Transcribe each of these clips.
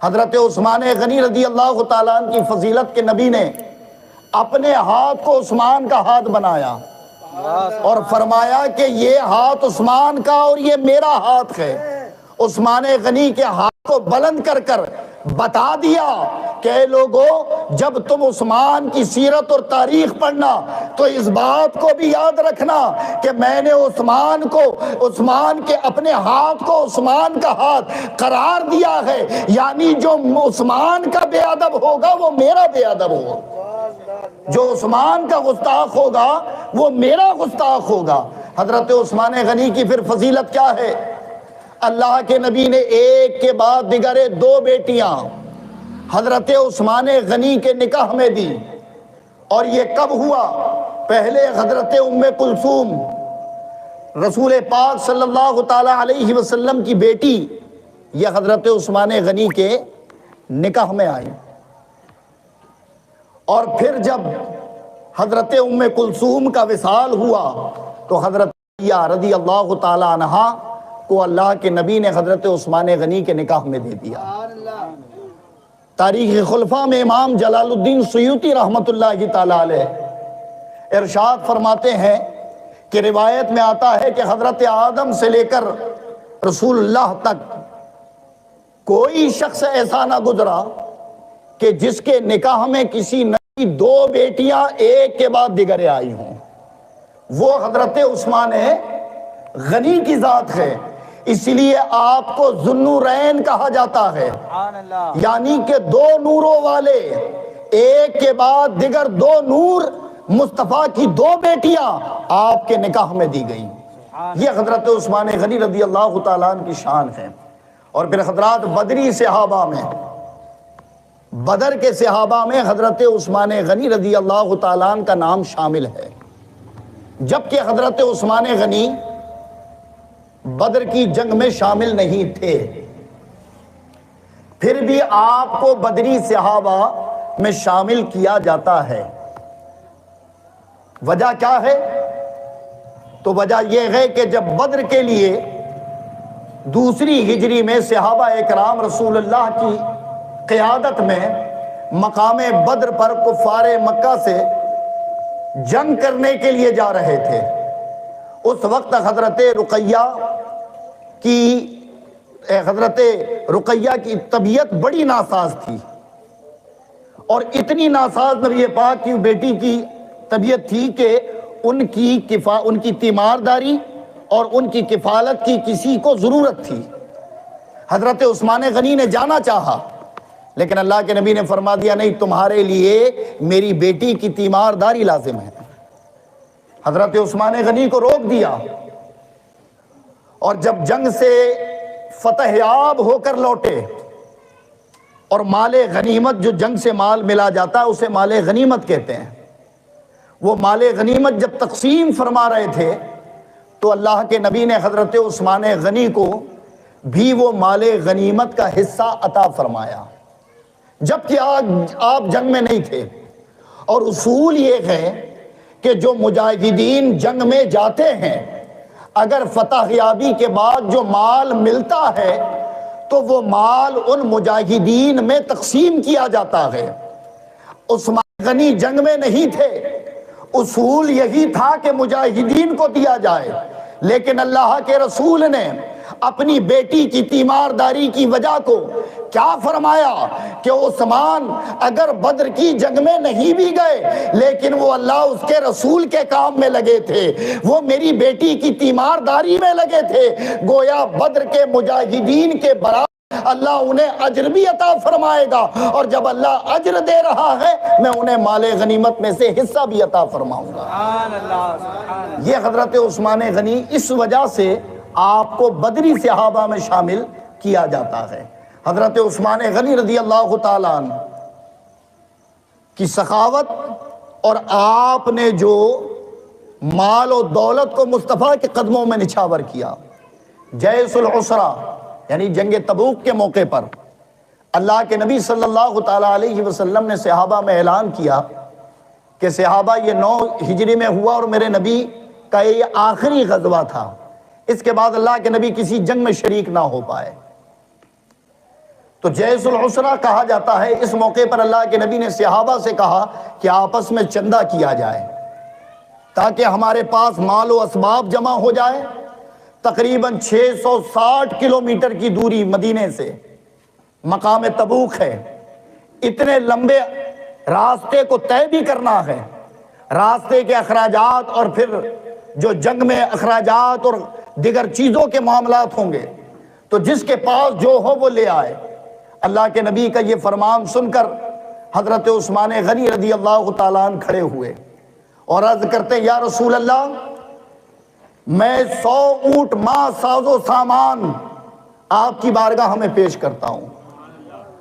حضرت عثمان غنی رضی اللہ تعالیٰ عنہ کی فضیلت کے نبی نے اپنے ہاتھ کو عثمان کا ہاتھ بنایا اور فرمایا کہ یہ ہاتھ عثمان کا اور یہ میرا ہاتھ ہے۔ عثمان غنی کے ہاتھ کو بلند کر کر بتا دیا کہ اے لوگو، جب تم عثمان کی سیرت اور تاریخ پڑھنا تو اس بات کو بھی یاد رکھنا کہ میں نے عثمان کے اپنے ہاتھ کو عثمان کا ہاتھ قرار دیا ہے، یعنی جو عثمان کا بے ادب ہوگا وہ میرا بے ادب ہوگا، جو عثمان کا گستاخ ہوگا وہ میرا گستاخ ہوگا۔ حضرت عثمان غنی کی پھر فضیلت کیا ہے؟ اللہ کے نبی نے ایک کے بعد دیگر 2 بیٹیاں حضرت عثمان غنی کے نکاح میں دی، اور یہ کب ہوا؟ پہلے حضرت ام کلثوم رسول پاک صلی اللہ تعالی علیہ وسلم کی بیٹی، یہ حضرت عثمان غنی کے نکاح میں آئی، اور پھر جب حضرت ام کلثوم کا وصال ہوا تو حضرت علیہ رضی اللہ تعالی عنہا کو اللہ کے نبی نے حضرت عثمان غنی کے نکاح میں دے دیا۔ تاریخ خلفاء میں امام جلال الدین سیوطی رحمت اللہ تعالی علیہ ارشاد فرماتے ہیں کہ روایت میں آتا ہے کہ حضرت آدم سے لے کر رسول اللہ تک کوئی شخص ایسا نہ گزرا کہ جس کے نکاح میں کسی نبی 2 بیٹیاں ایک کے بعد دیگر آئی ہوں، وہ حضرت عثمان غنی کی ذات ہے۔ اس لیے آپ کو ذوالنورین کہا جاتا ہے، یعنی کہ 2 نوروں والے، ایک کے بعد دیگر 2 نور، مصطفیٰ کی 2 بیٹیاں آپ کے نکاح میں دی گئیں۔ یہ حضرت عثمان غنی رضی اللہ تعالیٰ عنہ کی شان ہے۔ اور پھر حضرات بدری صحابہ میں، بدر کے صحابہ میں حضرت عثمان غنی رضی اللہ تعالیٰ عنہ کا نام شامل ہے، جبکہ حضرت عثمان غنی بدر کی جنگ میں شامل نہیں تھے، پھر بھی آپ کو بدری صحابہ میں شامل کیا جاتا ہے۔ وجہ کیا ہے؟ تو وجہ یہ ہے کہ جب بدر کے لیے 2 ہجری میں صحابہ اکرام رسول اللہ کی قیادت میں مقام بدر پر کفار مکہ سے جنگ کرنے کے لیے جا رہے تھے، اس وقت حضرت رقیہ کی طبیعت بڑی ناساز تھی، اور اتنی ناساز نبی پاک کی بیٹی کی طبیعت تھی کہ ان کی تیمارداری اور ان کی کفالت کی کسی کو ضرورت تھی۔ حضرت عثمان غنی نے جانا چاہا، لیکن اللہ کے نبی نے فرما دیا نہیں، تمہارے لیے میری بیٹی کی تیمارداری لازم ہے۔ حضرت عثمان غنی کو روک دیا، اور جب جنگ سے فتح یاب ہو کر لوٹے، اور مال غنیمت، جو جنگ سے مال ملا جاتا ہے اسے مال غنیمت کہتے ہیں، وہ مال غنیمت جب تقسیم فرما رہے تھے تو اللہ کے نبی نے حضرت عثمان غنی کو بھی وہ مال غنیمت کا حصہ عطا فرمایا، جبکہ آپ جنگ میں نہیں تھے۔ اور اصول یہ ہے کہ جو مجاہدین جنگ میں جاتے ہیں، اگر فتح یابی کے بعد جو مال ملتا ہے تو وہ مال ان مجاہدین میں تقسیم کیا جاتا ہے۔ عثمان غنی جنگ میں نہیں تھے، اصول یہی تھا کہ مجاہدین کو دیا جائے، لیکن اللہ کے رسول نے اپنی بیٹی کی تیمارداری کی وجہ کو کیا فرمایا کہ عثمان اگر بدر کی جنگ میں نہیں بھی گئے لیکن وہ اللہ اس کے رسول کے کام میں لگے تھے، وہ میری بیٹی کی تیمارداری میں لگے تھے، گویا بدر کے مجاہدین کے برابر اللہ انہیں اجر بھی عطا فرمائے گا، اور جب اللہ اجر دے رہا ہے میں انہیں مال غنیمت میں سے حصہ بھی عطا فرماؤں گا۔ یہ حضرت عثمان غنی اس وجہ سے آپ کو بدری صحابہ میں شامل کیا جاتا ہے۔ حضرت عثمان غنی رضی اللہ تعالیٰ عنہ کی سخاوت، اور آپ نے جو مال و دولت کو مصطفیٰ کے قدموں میں نچھاور کیا، جیش العسرہ یعنی جنگ تبوک کے موقع پر اللہ کے نبی صلی اللہ تعالیٰ علیہ وسلم نے صحابہ میں اعلان کیا کہ صحابہ یہ 9 ہجری میں ہوا اور میرے نبی کا یہ آخری غزوہ تھا، اس کے بعد اللہ کے نبی کسی جنگ میں شریک نہ ہو پائے۔ تو جیش العسرہ کہا جاتا ہے۔ اس موقع پر اللہ کے نبی نے صحابہ سے کہا کہ آپس میں چندہ کیا جائے تاکہ ہمارے پاس مال و اسباب جمع ہو جائے۔ تقریباً 660 کلومیٹر کی دوری مدینے سے مقام تبوک ہے۔ اتنے لمبے راستے کو طے بھی کرنا ہے، راستے کے اخراجات اور پھر جو جنگ میں اخراجات اور دیگر چیزوں کے معاملات ہوں گے، تو جس کے پاس جو ہو وہ لے آئے۔ اللہ کے نبی کا یہ فرمان سن کر حضرت عثمان غنی رضی اللہ تعالیٰ عنہ کھڑے ہوئے اور عرض کرتے یا رسول اللہ، میں 100 اونٹ ماں ساز و سامان آپ کی بارگاہ میں پیش کرتا ہوں۔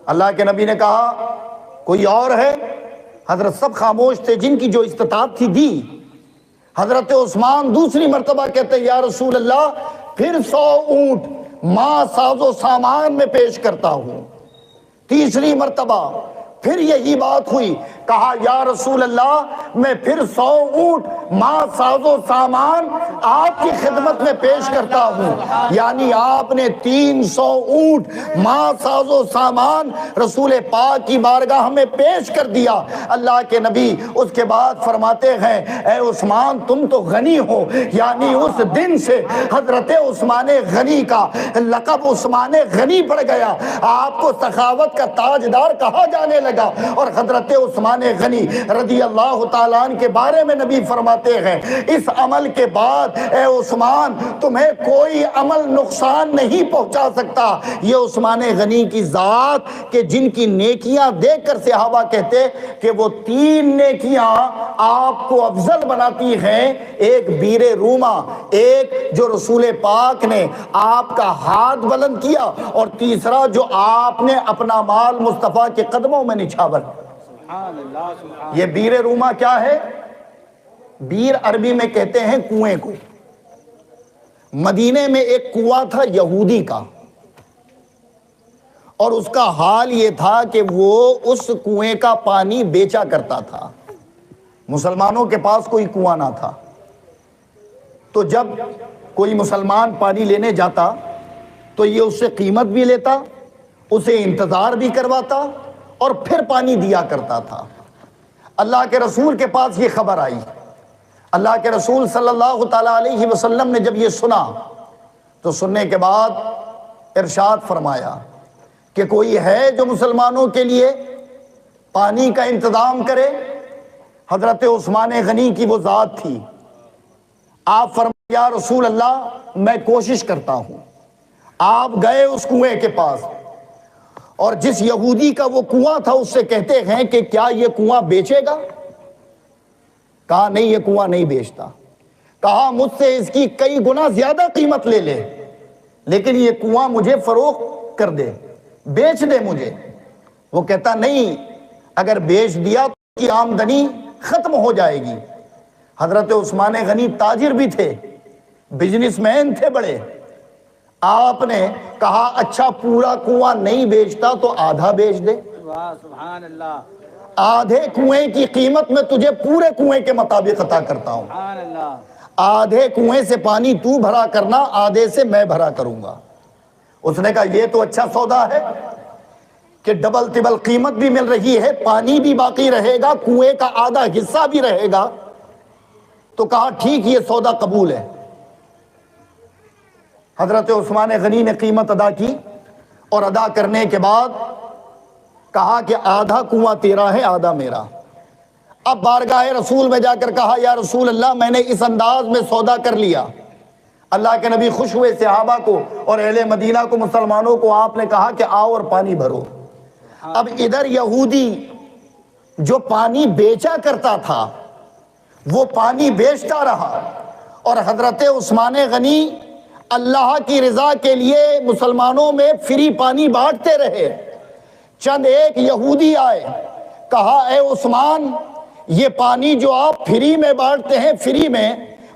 اللہ کے نبی نے کہا کوئی اور ہے؟ حضرت سب خاموش تھے، جن کی جو استطاعت تھی دی۔ حضرت عثمان دوسری مرتبہ کہتے یا رسول اللہ، پھر 100 اونٹ ماں ساز و سامان میں پیش کرتا ہوں۔ تیسری مرتبہ پھر یہی بات ہوئی، کہا یا رسول اللہ، میں پھر 100 اونٹ ماں ساز و سامان آپ کی خدمت میں پیش کرتا ہوں۔ یعنی آپ نے 300 اونٹ ماں ساز و سامان رسول پاک کی بارگاہ میں پیش کر دیا۔ اللہ کے نبی اس کے بعد فرماتے ہیں اے عثمان تم تو غنی ہو، یعنی اس دن سے حضرت عثمان غنی کا لقب عثمان غنی پڑ گیا، آپ کو سخاوت کا تاجدار کہا جانے لگا۔ اور حضرت عثمان غنی رضی اللہ تعالیٰ عنہ کے بارے میں نبی فرماتے ہیں اس عمل کے بعد اے عثمان تمہیں کوئی عمل نقصان نہیں پہنچا سکتا۔ یہ عثمان غنی کی ذات کہ جن کی نیکیاں دیکھ کر صحابہ کہتے کہ وہ 3 نیکیاں آپ کو افضل بناتی ہیں، ایک بیر روما، ایک جو رسول پاک نے آپ کا ہاتھ بلند کیا، اور تیسرا جو آپ نے اپنا مال مصطفیٰ کے قدموں میں نچھاور۔ یہ بیر روما کیا ہے؟ بیر عربی میں کہتے ہیں کنویں کو۔ مدینے میں ایک کنواں تھا یہودی کا، اور اس کا حال یہ تھا کہ وہ اس کنویں کا پانی بیچا کرتا تھا۔ مسلمانوں کے پاس کوئی کنواں نہ تھا، تو جب کوئی مسلمان پانی لینے جاتا تو یہ اس سے قیمت بھی لیتا، اسے انتظار بھی کرواتا اور پھر پانی دیا کرتا تھا۔ اللہ کے رسول کے پاس یہ خبر آئی۔ اللہ کے رسول صلی اللہ تعالیٰ علیہ وسلم نے جب یہ سنا تو سننے کے بعد ارشاد فرمایا کہ کوئی ہے جو مسلمانوں کے لیے پانی کا انتظام کرے؟ حضرت عثمان غنی کی وہ ذات تھی۔ آپ فرمایا یا رسول اللہ میں کوشش کرتا ہوں۔ آپ گئے اس کنویں کے پاس، اور جس یہودی کا وہ کنواں تھا اس سے کہتے ہیں کہ کیا یہ کنواں بیچے گا؟ کہا نہیں، یہ کنواں نہیں بیچتا۔ کہا مجھ سے اس کی کئی گنا زیادہ قیمت لے لے، لیکن یہ کنواں مجھے فروخت کر دے، بیچ دے مجھے۔ وہ کہتا نہیں، اگر بیچ دیا تو اس کی آمدنی ختم ہو جائے گی۔ حضرت عثمان غنی تاجر بھی تھے، بزنس مین تھے بڑے۔ آپ نے کہا اچھا پورا کنواں نہیں بیچتا تو آدھا بیچ دے، سبحان اللہ، آدھے کنویں کی قیمت میں تجھے پورے کنویں کے مطابق عطا کرتا ہوں۔ سبحان اللہ، آدھے کنویں سے پانی تو بھرا کرنا، آدھے سے میں بھرا کروں گا۔ اس نے کہا یہ تو اچھا سودا ہے کہ ڈبل ٹبل قیمت بھی مل رہی ہے، پانی بھی باقی رہے گا، کنویں کا آدھا حصہ بھی رہے گا۔ تو کہا ٹھیک، یہ سودا قبول ہے۔ حضرت عثمان غنی نے قیمت ادا کی، اور ادا کرنے کے بعد کہا کہ آدھا کنواں تیرا ہے، آدھا میرا۔ اب بارگاہ رسول میں جا کر کہا یا رسول اللہ میں نے اس انداز میں سودا کر لیا۔ اللہ کے نبی خوش ہوئے، صحابہ کو اور اہل مدینہ کو، مسلمانوں کو آپ نے کہا کہ آؤ اور پانی بھرو۔ اب ادھر یہودی جو پانی بیچا کرتا تھا وہ پانی بیچتا رہا، اور حضرت عثمان غنی اللہ کی رضا کے لیے مسلمانوں میں فری پانی بانٹتے رہے۔ چند ایک یہودی آئے، کہا اے عثمان یہ پانی جو آپ فری میں بانٹتے ہیں، فری میں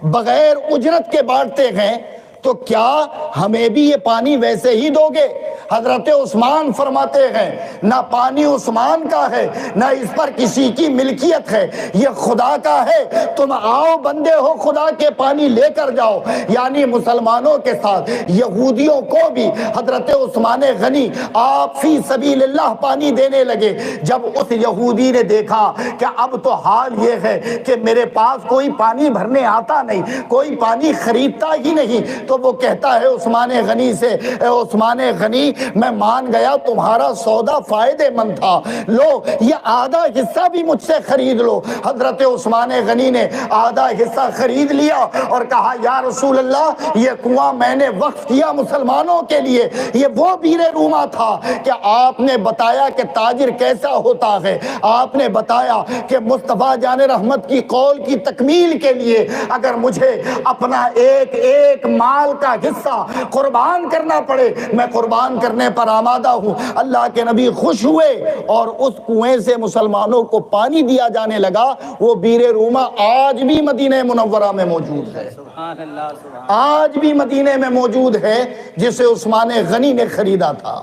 بغیر اجرت کے بانٹتے ہیں، تو کیا ہمیں بھی یہ پانی ویسے ہی دو گے؟ حضرت عثمان فرماتے ہیں نہ پانی عثمان کا ہے نہ اس پر کسی کی ملکیت ہے، یہ خدا کا ہے، تم آؤ بندے ہو خدا کے پانی لے کر جاؤ۔ یعنی مسلمانوں کے ساتھ یہودیوں کو بھی حضرت عثمان غنی آپ فی سبیل اللہ پانی دینے لگے۔ جب اس یہودی نے دیکھا کہ اب تو حال یہ ہے کہ میرے پاس کوئی پانی بھرنے آتا نہیں، کوئی پانی خریدتا ہی نہیں، تو وہ کہتا ہے عثمان غنی سے، اے عثمان غنی میں مان گیا تمہارا سودا فائدے مند تھا، لو یہ آدھا حصہ بھی مجھ سے خرید لو۔ حضرت عثمان غنی نے آدھا حصہ خرید لیا اور کہا یا رسول اللہ یہ کنواں میں نے وقف کیا مسلمانوں کے لیے۔ یہ وہ بیر روما تھا کہ آپ نے بتایا کہ تاجر کیسا ہوتا ہے، آپ نے بتایا کہ مصطفیٰ جان رحمت کی قول کی تکمیل کے لیے اگر مجھے اپنا ایک ایک مال کا حصہ قربان کرنا پڑے میں قربان کرنے پر آمادہ ہوں۔ اللہ کے نبی خوش ہوئے اور اس کنویں سے مسلمانوں کو پانی دیا جانے لگا۔ وہ بیر روما آج بھی مدینہ منورہ میں موجود ہے، آج بھی مدینہ میں موجود ہے، جسے عثمان غنی نے خریدا تھا۔